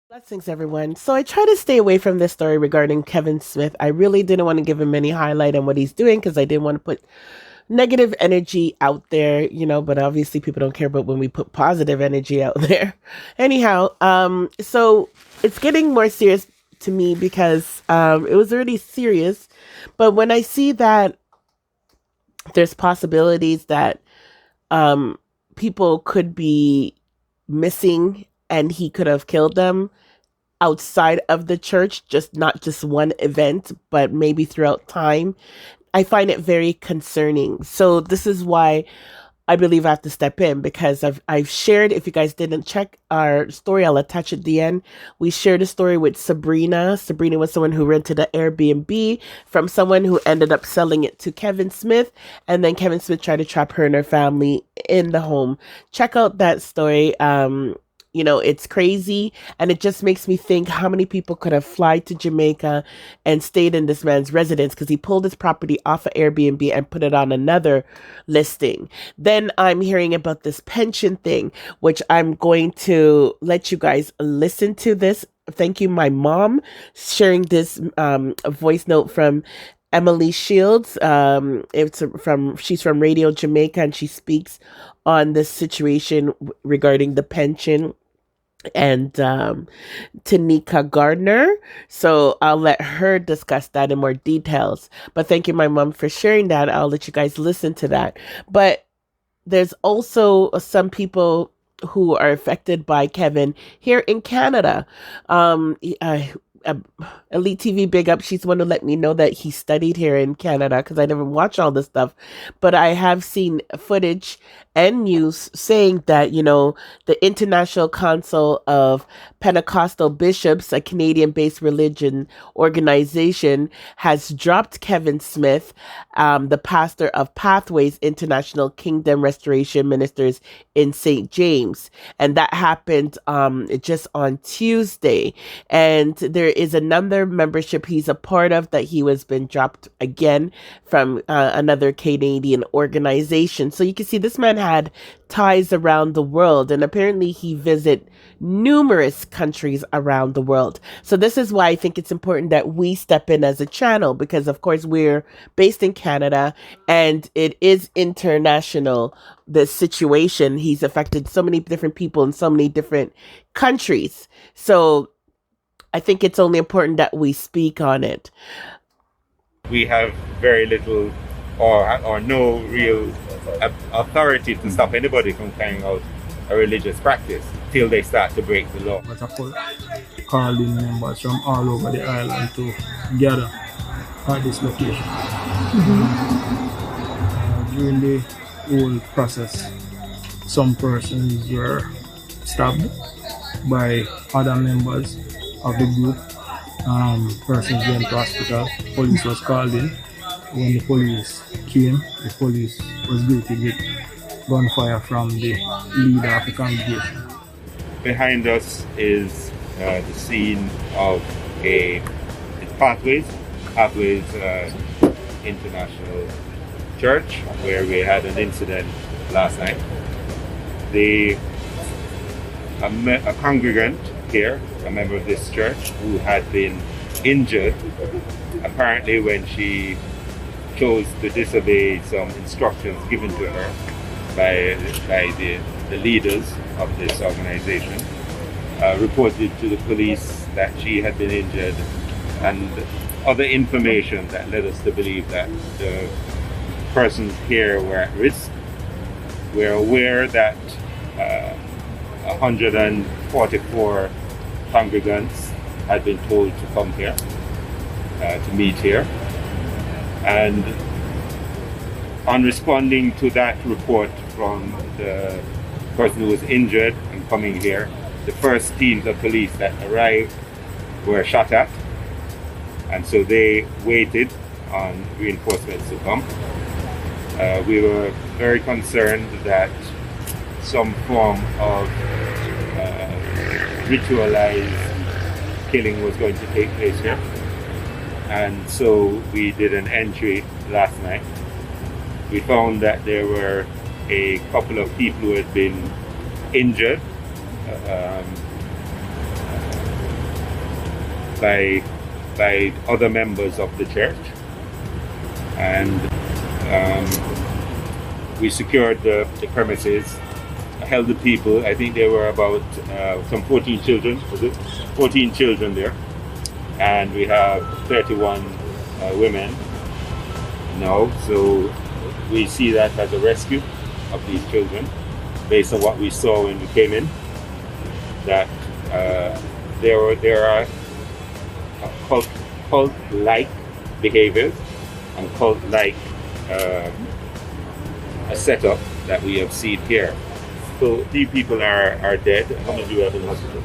Blessings, everyone. So I try to stay away from this story regarding Kevin Smith. I really didn't want to give him any highlight on what he's doing because I didn't want to put negative energy out there, but obviously people don't care about when we put positive energy out there. Anyhow, so it's getting more serious to me because it was already serious. But when I see that there's possibilities that um, people could be missing and he could have killed them outside of the church, just not just one event, but maybe throughout time. I find it very concerning. So this is why I believe I have to step in because I've shared. If you guys didn't check our story, I'll attach at the end. We shared a story with Sabrina. Sabrina was someone who rented an Airbnb from someone who ended up selling it to Kevin Smith, and then Kevin Smith tried to trap her and her family in the home. Check out that story. It's crazy, and it just makes me think how many people could have flied to Jamaica and stayed in this man's residence because he pulled his property off of Airbnb and put it on another listing. Then I'm hearing about this pension thing, which I'm going to let you guys listen to this. Thank you, my mom, sharing this voice note from Emily Shields. She's from Radio Jamaica, and she speaks on this situation regarding the pension and Taneka Gardner. So I'll let her discuss that in more details. But thank you, my mom, for sharing that. I'll let you guys listen to that. But there's also some people who are affected by Kevin here in Canada. Uh, Elite TV, big up. She's the one who let me know that he studied here in Canada because I never watch all this stuff. But I have seen footage and news saying that, the International Council of Pentecostal Bishops, a Canadian based religion organization, has dropped Kevin Smith, the pastor of Pathways International Kingdom Restoration Ministers in St. James. And that happened just on Tuesday. And there is another membership he's a part of that he was been dropped again from another Canadian organization. So you can see this man had ties around the world, and apparently he visit numerous countries around the world. So this is why I think it's important that we step in as a channel, because of course we're based in Canada and it is international. The situation, he's affected so many different people in so many different countries. So I think it's only important that we speak on it. We have very little or no real authority to stop anybody from carrying out a religious practice till they start to break the law. But I called in members from all over the island to gather at this location. During the whole process, some persons were stabbed by other members of the group. Persons went to hospital. Police was called in. When the police came, the police was greeted with gunfire from the leader of the congregation. Behind us is the scene of Pathways International Church, where we had an incident last night. A congregant here, a member of this church, who had been injured, apparently when she chose to disobey some instructions given to her by the leaders of this organization, reported to the police that she had been injured, and other information that led us to believe that the persons here were at risk. We're aware that 144 congregants had been told to come here, to meet here. And on responding to that report from the person who was injured and coming here, the first teams of police that arrived were shot at. And so they waited on reinforcements to come. We were very concerned that some form of ritualized killing was going to take place here. And so we did an entry last night. We found that there were a couple of people who had been injured by other members of the church, and we secured the premises, held the people. I think there were about some 14 children, was it? 14 children there, and we have 31 women now. So we see that as a rescue of these children, based on what we saw when we came in. That there are cult-like behaviors and cult-like a setup that we have seen here. So 3 people are dead. How many do you have in hospital?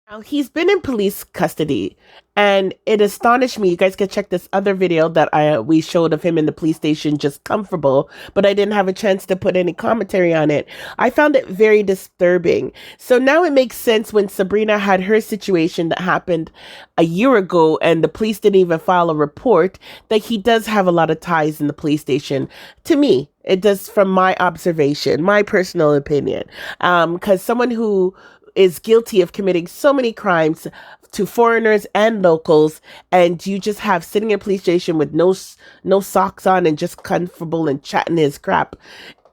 Now, he's been in police custody, and it astonished me. You guys can check this other video that we showed of him in the police station just comfortable, but I didn't have a chance to put any commentary on it. I found it very disturbing. So now it makes sense when Sabrina had her situation that happened a year ago and the police didn't even file a report, that he does have a lot of ties in the police station. To me, it does, from my observation, my personal opinion, because someone who is guilty of committing so many crimes to foreigners and locals, and you just have sitting in a police station with no socks on and just comfortable and chatting his crap.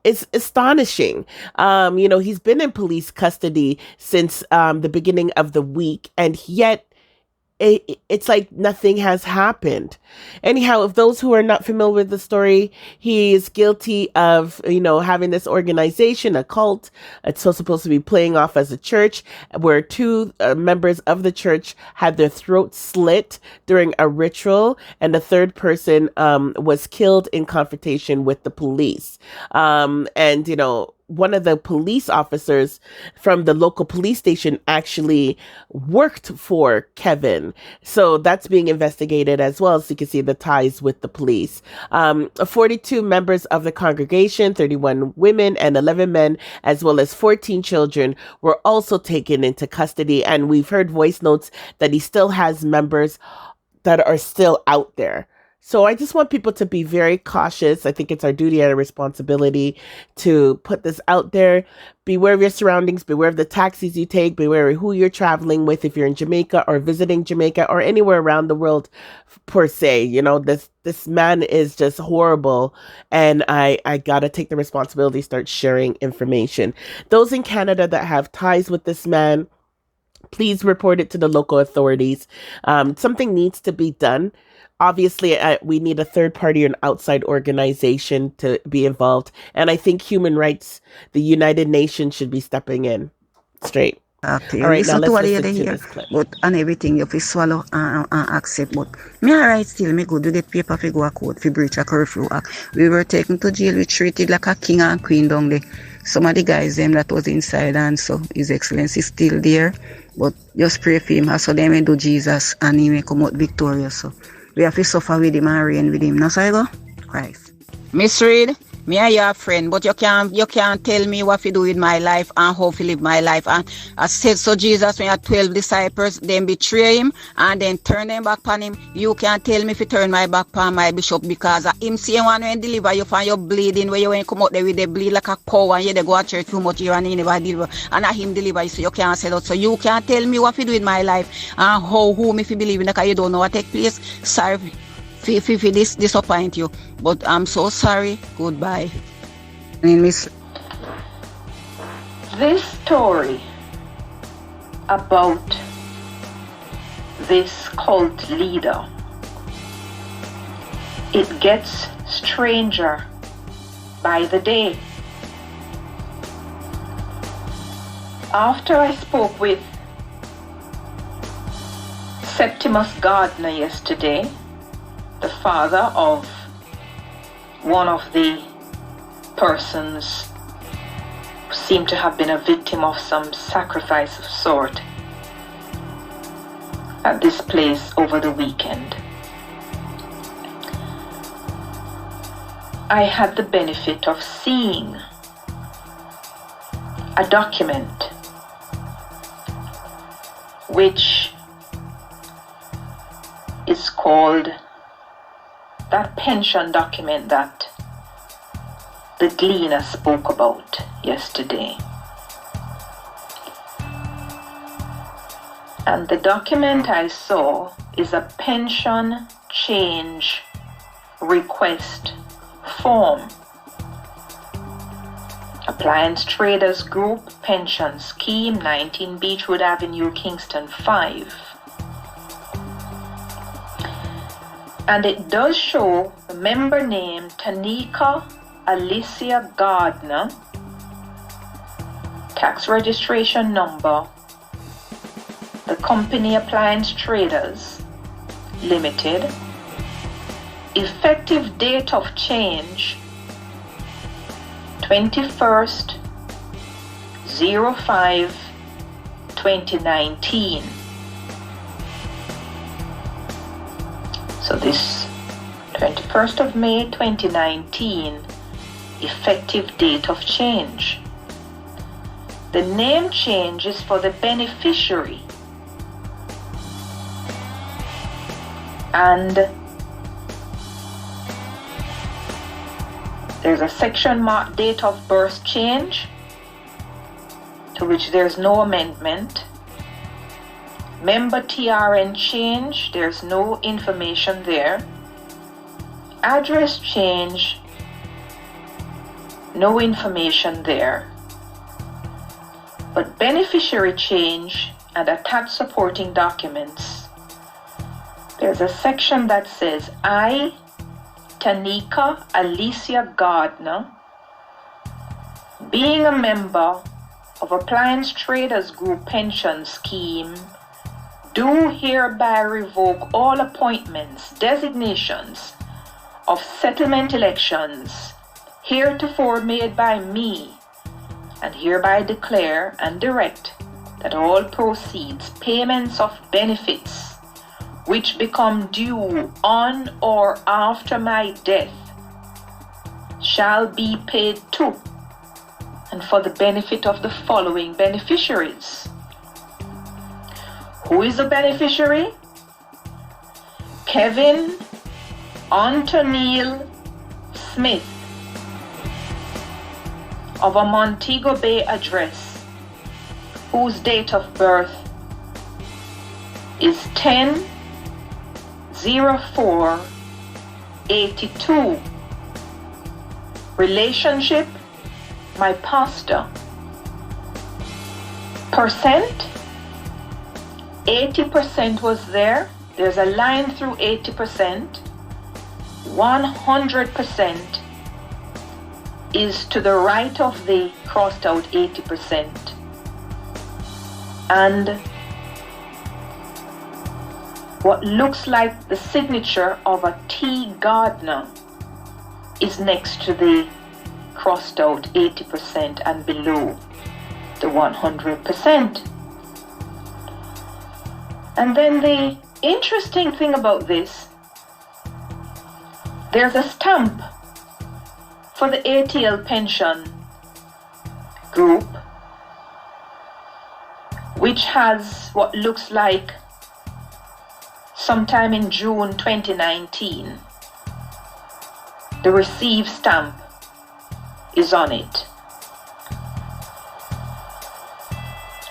It's astonishing. He's been in police custody since the beginning of the week, and yet it's like nothing has happened. Anyhow, if those who are not familiar with the story, he is guilty of, having this organization, a cult. It's so supposed to be playing off as a church, where 2 members of the church had their throats slit during a ritual, and the 3rd person was killed in confrontation with the police. One of the police officers from the local police station actually worked for Kevin. So that's being investigated as well. So you can see the ties with the police. 42 members of the congregation, 31 women and 11 men, as well as 14 children were also taken into custody. And we've heard voice notes that he still has members that are still out there. So I just want people to be very cautious. I think it's our duty and our responsibility to put this out there. Beware of your surroundings. Beware of the taxis you take. Beware of who you're traveling with if you're in Jamaica or visiting Jamaica or anywhere around the world per se. This man is just horrible, and I got to take the responsibility to start sharing information. Those in Canada that have ties with this man, please report it to the local authorities. Something needs to be done. Obviously, we need a third party or an outside organization to be involved. And I think human rights, the United Nations, should be stepping in straight. Okay, all right, now listen let's to what listen you to hear, this clip. but and everything you fi swallow and accept. But me alright still, me good to get paper fi go a court fi breach a curfew act. We were taken to jail, we treated like a king and queen down there. Some of the guys them that was inside, and so His Excellency is still there. But just pray for him, so they may do Jesus and he may come out victorious. So we have to suffer with him and reign with him. Now so I go, Christ. Miss Reed, me and your friend, but you can't tell me what to do with my life and how to live my life. And I said, so Jesus, when you had 12 disciples, then betray him and then turn them back on him. You can't tell me to turn my back on my bishop, because him same one when deliver you from your bleeding, where you when come out there with the bleed like a cow and you they go to church too much here and he never deliver. And him deliver you, so you can't say that. So you can't tell me what to do with my life and who me fi believe in, because you don't know what take place. Sorry for this disappoint you, but I'm so sorry. Goodbye. Miss. This story about this cult leader, it gets stranger by the day. After I spoke with Septimus Gardner yesterday, the father of one of the persons who seemed to have been a victim of some sacrifice of sort at this place over the weekend. I had the benefit of seeing a document which is called that pension document that the Gleaner spoke about yesterday. And the document I saw is a pension change request form. Appliance Traders Group Pension Scheme, 19 Beechwood Avenue, Kingston 5. And it does show the member name Taneka Alicia Gardner, tax registration number, the company Appliance Traders Limited, effective date of change 21st 05 2019. So this 21st of May 2019, effective date of change. The name change is for the beneficiary, and there's a section marked date of birth change, to which there's no amendment. Member TRN change, there's no information there. Address change, no information there. But beneficiary change and attached supporting documents, there's a section that says, I, Taneka Alicia Gardner, being a member of Appliance Traders Group Pension Scheme, do hereby revoke all appointments, designations of settlement elections heretofore made by me, and hereby declare and direct that all proceeds, payments of benefits which become due on or after my death shall be paid to and for the benefit of the following beneficiaries. Who is the beneficiary? Kevin Antonil Smith of a Montego Bay address, whose date of birth is 10/04/82. Relationship, my pastor. Percent, 80% was there. There's a line through 80%. 100% is to the right of the crossed out 80%. And what looks like the signature of a T. Gardner is next to the crossed out 80% and below the 100%. And then the interesting thing about this, there's a stamp for the ATL pension group, which has what looks like sometime in June 2019. The receive stamp is on it.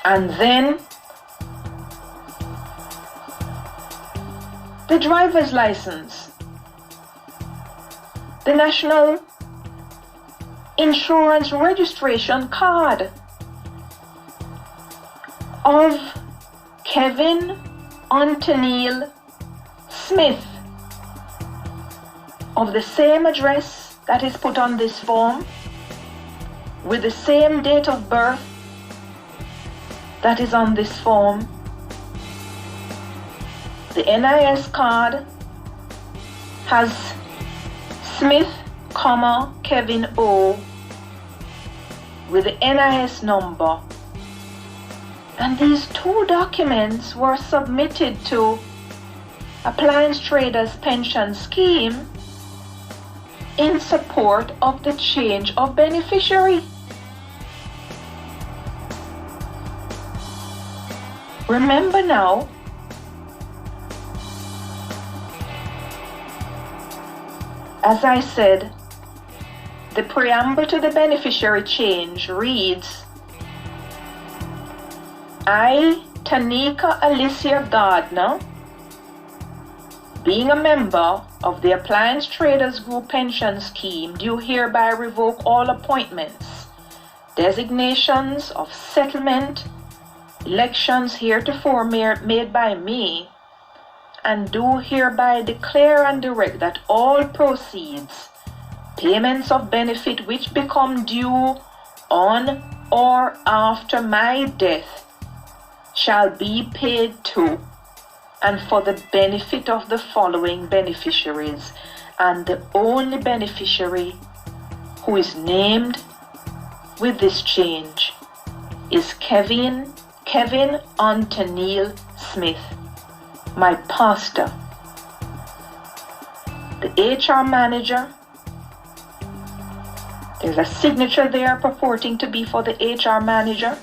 And then the driver's license, the national insurance registration card of Kevin Antonil Smith, of the same address that is put on this form, with the same date of birth that is on this form. The NIS card has Smith, Kevin O, with the NIS number. And these two documents were submitted to Appliance Traders Pension Scheme in support of the change of beneficiary. Remember now, as I said, the preamble to the beneficiary change reads, I, Taneka Alicia Gardner, being a member of the Appliance Traders Group Pension Scheme, do hereby revoke all appointments, designations of settlement, elections heretofore made by me, and do hereby declare and direct that all proceeds, payments of benefit which become due on or after my death shall be paid to and for the benefit of the following beneficiaries, and the only beneficiary who is named with this change is Kevin Antonil Smith, my pastor, the HR manager. There's a signature there purporting to be for the HR manager.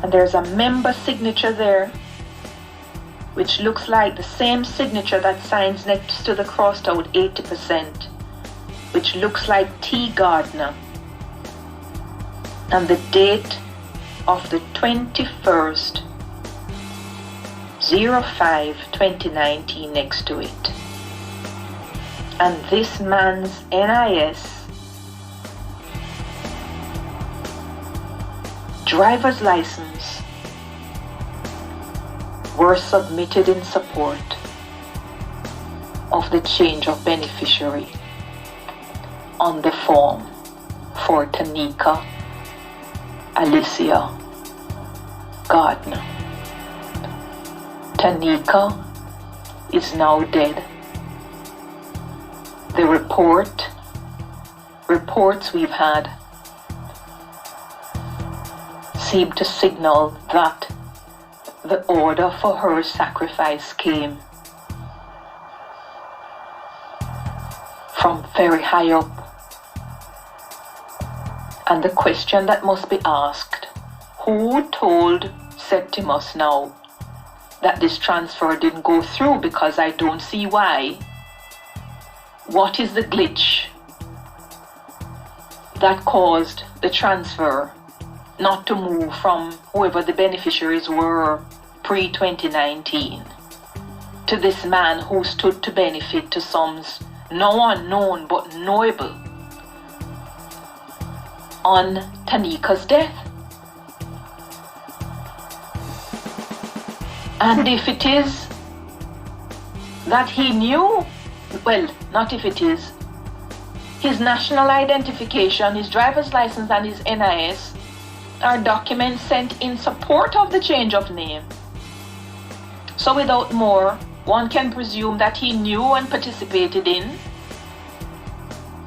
And there's a member signature there, which looks like the same signature that signs next to the crossed out 80%, which looks like T. Gardner. And the date of the 21st, 05/2019 next to it. And this man's NIS, driver's license, were submitted in support of the change of beneficiary on the form for Taneka Alicia Gardner. Taneka is now dead. The reports we've had seem to signal that the order for her sacrifice came from very high up. And the question that must be asked, who told Septimus now that this transfer didn't go through? Because I don't see why. What is the glitch that caused the transfer not to move from whoever the beneficiaries were pre-2019 to this man who stood to benefit to sums no unknown but knowable on Taneka's death? And if it is that he knew, well, not if it is, his national identification, his driver's license and his NIS are documents sent in support of the change of name. So without more, one can presume that he knew and participated in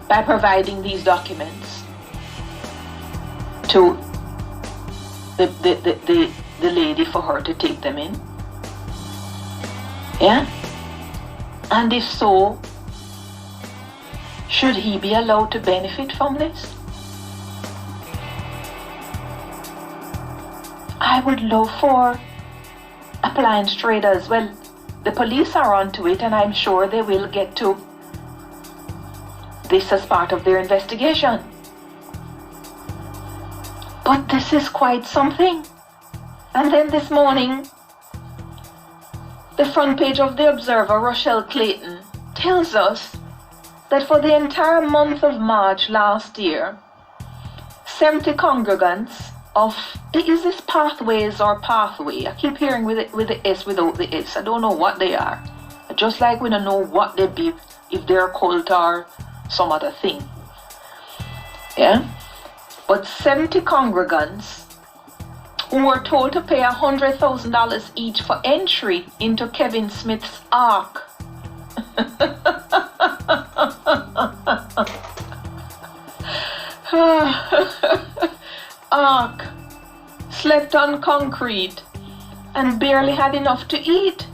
by providing these documents to the lady for her to take them in. Yeah? And if so, should he be allowed to benefit from this? I would love for appliance traders, well, the police are onto it and I'm sure they will get to this as part of their investigation. But this is quite something. And then this morning, the front page of the Observer, Rochelle Clayton, tells us that for the entire month of March last year, 70 congregants of, is this pathways or pathway? I keep hearing with the S without the S. I don't know what they are. Just like we don't know what they be, if they're a cult or some other thing. Yeah? But 70 congregants who were told to pay $100,000 each for entry into Kevin Smith's ark. Ark, slept on concrete and barely had enough to eat.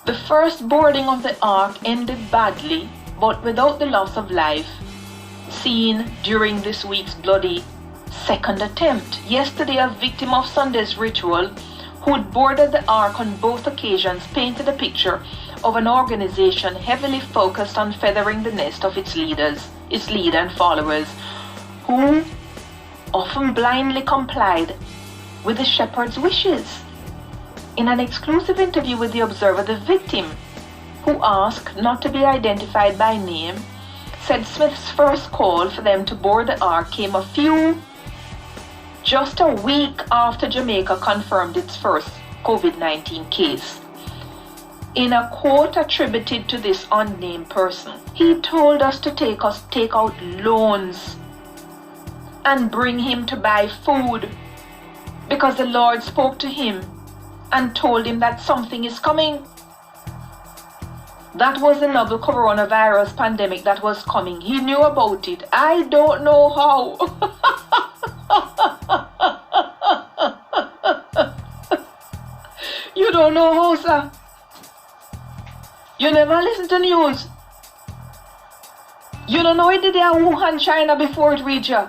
The first boarding of the ark ended badly, but without the loss of life seen during this week's bloody second attempt. Yesterday, a victim of Sunday's ritual who had boarded the ark on both occasions painted a picture of an organization heavily focused on feathering the nest of its leaders, its leader and followers, who often blindly complied with the shepherd's wishes. In an exclusive interview with The Observer, the victim, who asked not to be identified by name, said Smith's first call for them to board the ark came just a week after Jamaica confirmed its first COVID-19 case. In a quote attributed to this unnamed person, he told us to take out loans and bring him to buy food because the Lord spoke to him and told him that something is coming. That was the novel coronavirus pandemic that was coming. He knew about it. I don't know how. You don't know how, sir? You never listen to news. You don't know it did in Wuhan, China before it reached you.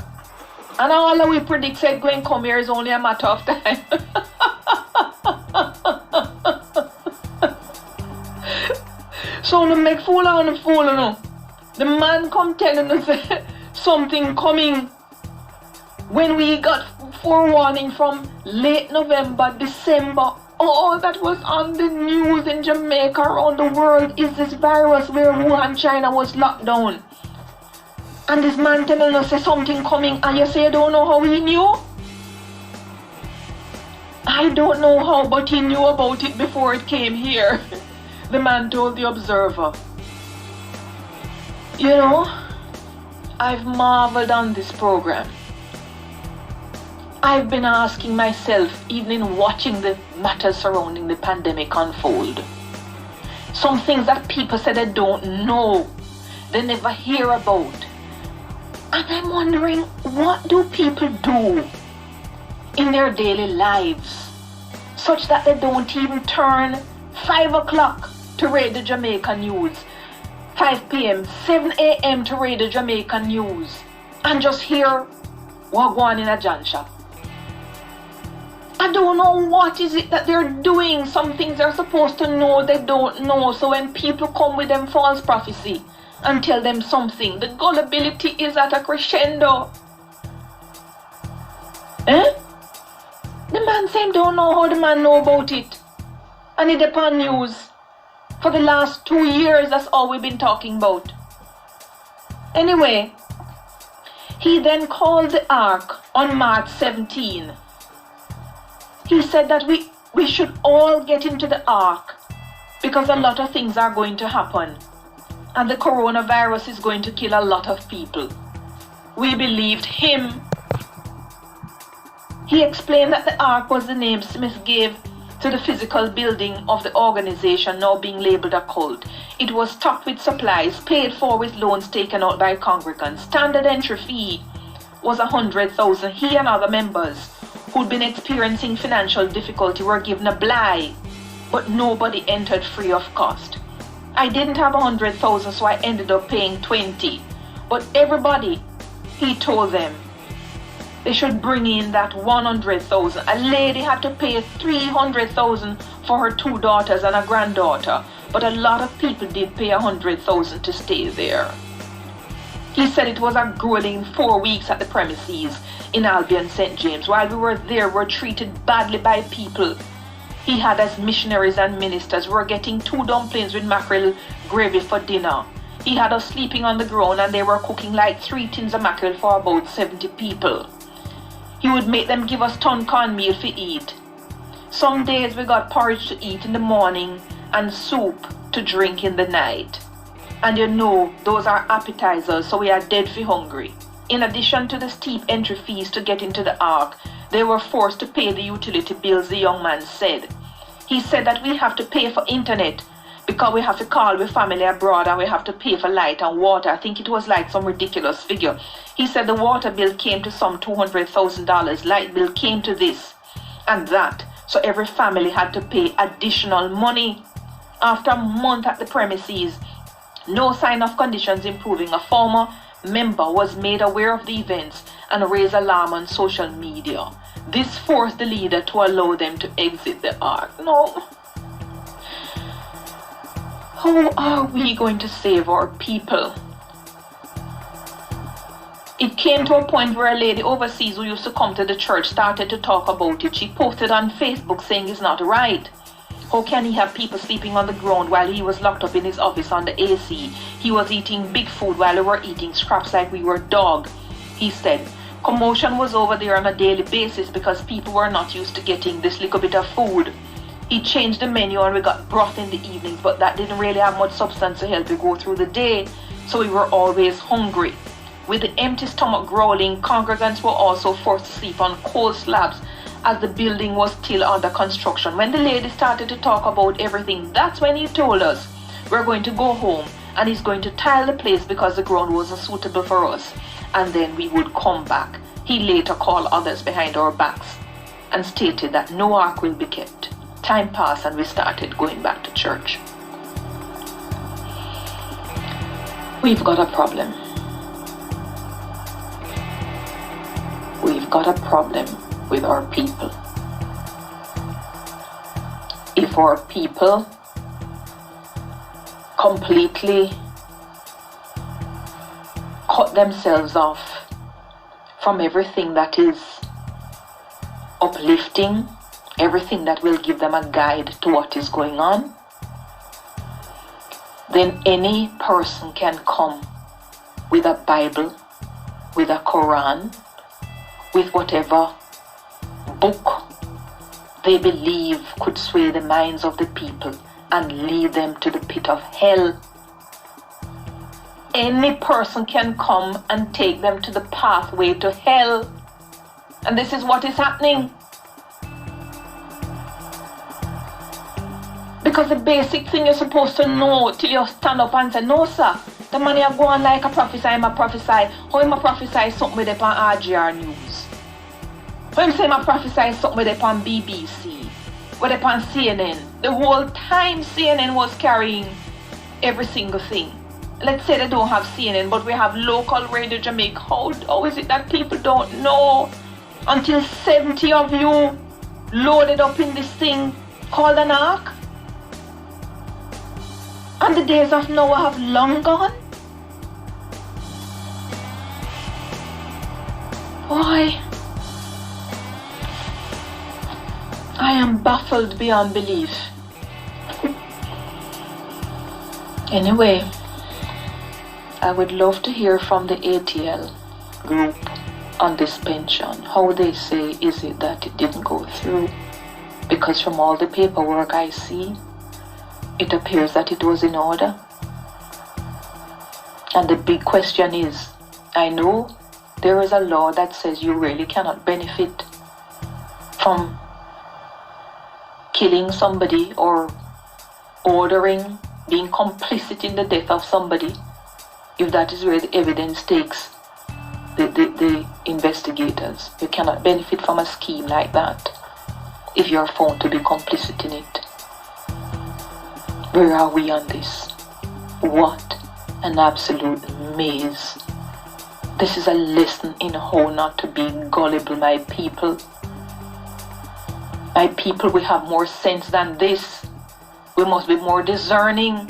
And all that we predict said going come here is only a matter of time. So to make fool on the fool, you know. The man come telling us something coming when we got forewarning from late November, December. All that was on the news in Jamaica, around the world, is this virus where Wuhan, China was locked down. And this man telling us there's something coming, and you say you don't know how he knew? I don't know how, but he knew about it before it came here. The man told The Observer. You know, I've marveled on this program. I've been asking myself, even in watching the matters surrounding the pandemic unfold, some things that people said they don't know, they never hear about. And I'm wondering, what do people do in their daily lives such that they don't even turn 5 o'clock to read the Jamaican news, 5 p.m., 7 a.m. to read the Jamaican news, and just hear what go on in a John shop? I don't know what is it that they're doing. Some things they're supposed to know they don't know. So when people come with them false prophecy and tell them something, the gullibility is at a crescendo. The man saying don't know how the man know about it. And it upon news. For the last 2 years, that's all we've been talking about. Anyway, he then called the ark on March 17. He said that we should all get into the ark because a lot of things are going to happen. And the coronavirus is going to kill a lot of people. We believed him. He explained that the ark was the name Smith gave to the physical building of the organization now being labeled a cult. It was stocked with supplies, paid for with loans taken out by congregants. Standard entry fee was 100,000. He and other members who'd been experiencing financial difficulty were given a bly, but nobody entered free of cost. I didn't have 100,000, so I ended up paying 20. But everybody, he told them, they should bring in that 100,000. A lady had to pay 300,000 for her 2 daughters and a granddaughter, but a lot of people did pay 100,000 to stay there. He said it was a grueling 4 weeks at the premises in Albion St. James. While we were there, we were treated badly by people he had as missionaries and ministers. We were getting 2 dumplings with mackerel gravy for dinner. He had us sleeping on the ground and they were cooking like 3 tins of mackerel for about 70 people. He would make them give us ton cornmeal to eat. Some days we got porridge to eat in the morning and soup to drink in the night. And you know, those are appetizers, so we are dead for hungry. In addition to the steep entry fees to get into the ark, they were forced to pay the utility bills, the young man said. He said that we have to pay for internet because we have to call with family abroad and we have to pay for light and water. I think it was like some ridiculous figure. He said the water bill came to some $200,000, light bill came to this and that. So every family had to pay additional money. After a month at the premises, no sign of conditions improving, a former member was made aware of the events and raised alarm on social media. This forced the leader to allow them to exit the ark. No. How are we going to save our people? It came to a point where a lady overseas who used to come to the church started to talk about it. She posted on Facebook saying it's not right. How can he have people sleeping on the ground while he was locked up in his office on the AC? He was eating big food while we were eating scraps like we were dog. He said, commotion was over there on a daily basis because people were not used to getting this little bit of food. He changed the menu and we got broth in the evenings, but that didn't really have much substance to help you go through the day, so we were always hungry. With the empty stomach growling, congregants were also forced to sleep on cold slabs as the building was still under construction. When the lady started to talk about everything, that's when he told us, we're going to go home and he's going to tile the place because the ground wasn't suitable for us, and then we would come back. He later called others behind our backs and stated that no ark will be kept. Time passed and we started going back to church. We've got a problem. We've got a problem with our people. If our people completely cut themselves off from everything that is uplifting, everything that will give them a guide to what is going on, then any person can come with a Bible, with a Quran, with whatever book they believe could sway the minds of the people and lead them to the pit of hell. Any person can come and take them to the pathway to hell. And this is what is happening. Because the basic thing you're supposed to know till you stand up and say, no sir, the man you go on like a prophesy, I'm a prophesy. How am I prophesy something with it on RGR News? How am I saying I prophesy something with it on BBC? With it on CNN? The whole time CNN was carrying every single thing. Let's say they don't have CNN, but we have local Radio Jamaica. How is it that people don't know until 70 of you loaded up in this thing called an ark? And the days of Noah have long gone? Why? I am baffled beyond belief. Anyway, I would love to hear from the ATL group on this pension. How they say is it that it didn't go through? Because from all the paperwork I see, it appears that it was in order. And the big question is, I know there is a law that says you really cannot benefit from killing somebody or ordering, being complicit in the death of somebody, if that is where the evidence takes the investigators. You cannot benefit from a scheme like that if you're found to be complicit in it. Where are we on this? What an absolute maze. This is a lesson in how not to be gullible, my people. My people, we have more sense than this. We must be more discerning.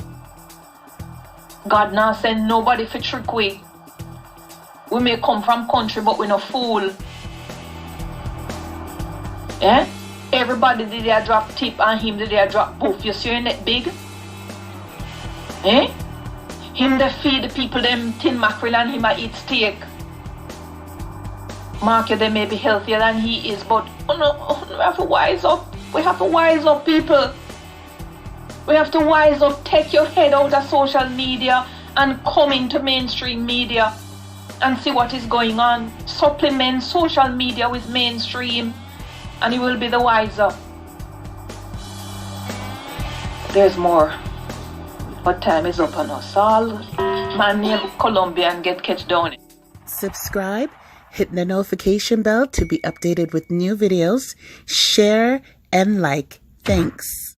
God now send nobody for trick we. We may come from country, but we no fool. Eh? Everybody did they drop tip and him did they drop boof. You see your net big? Eh? Him they feed the people them tin mackerel and him I eat steak. Mark, they may be healthier than he is, but we have to wise up. We have to wise up, people. We have to wise up. Take your head out of social media and come into mainstream media and see what is going on. Supplement social media with mainstream and you will be the wiser. There's more. But time is up on us all. Man named Colombia and get catch down. Subscribe, hit the notification bell to be updated with new videos, share and like. Thanks.